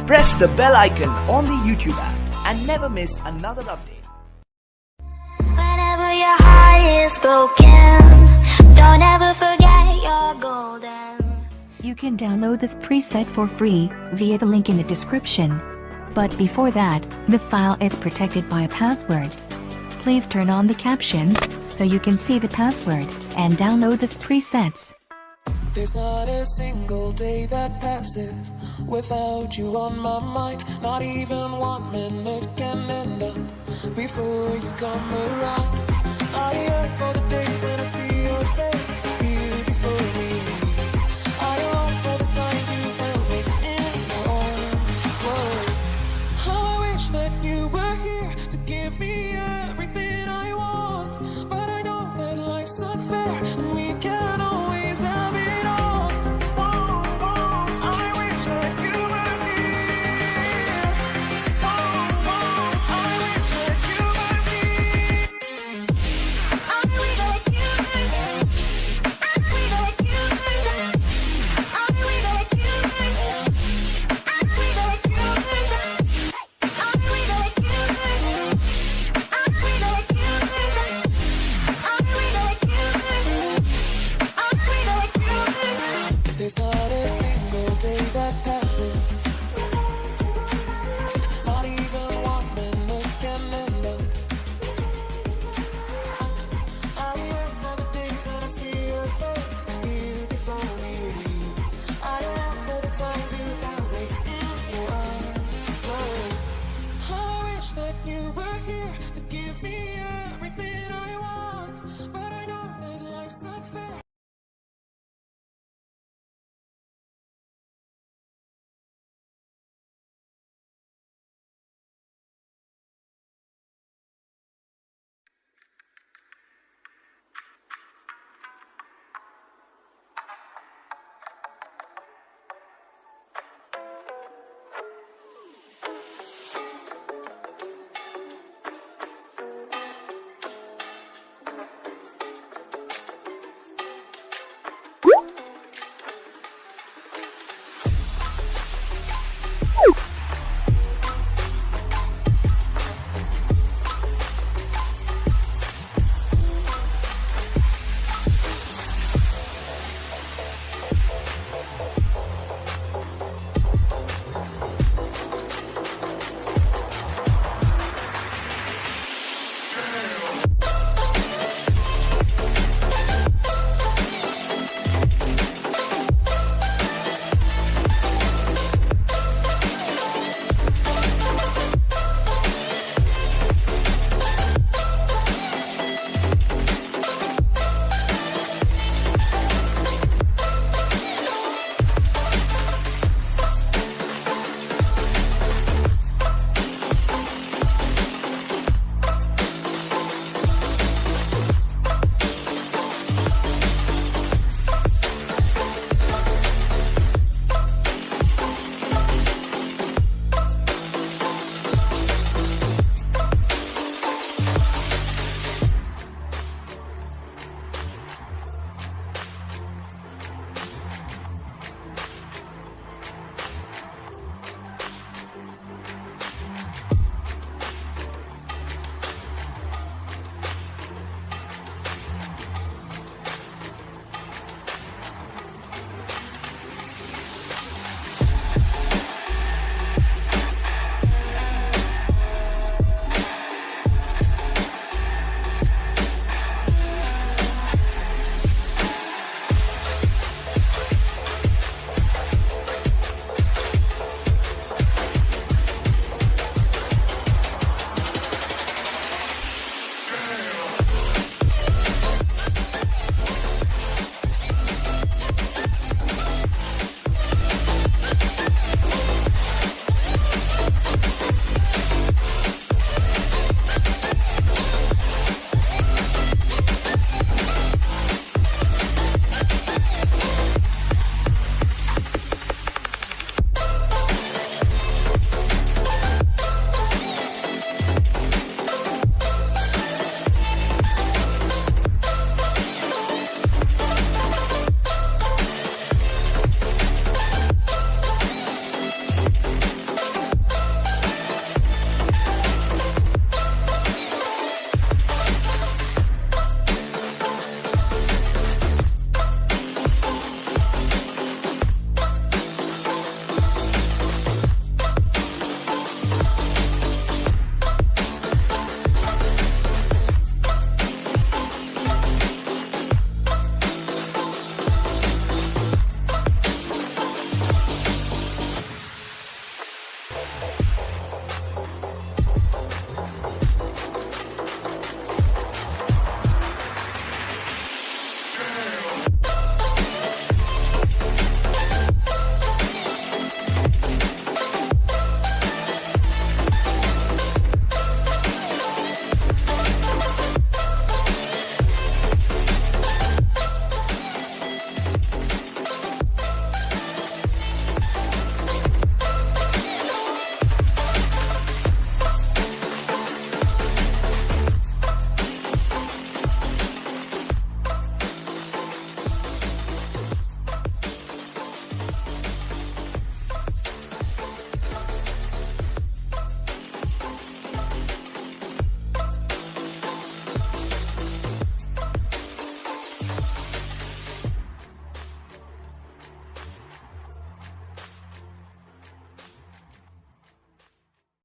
Press the bell icon on the YouTube app and never miss another update. Whenever your heart is broken, don't ever forget you're golden. You can download this preset for free via the link in the description. But before that, the file is protected by a password. Please turn on the captions so you can see the password and download the presets. There's not a single day that passes without you on my mind. Not even 1 minute can end up before you come around. I yearn for the days when I see your face here before me. I long for the times you held me in your arms. Whoa. How I wish that you were here to give me everything I want. But I know that life's unfair and we can't always have it. There's not a single day that passes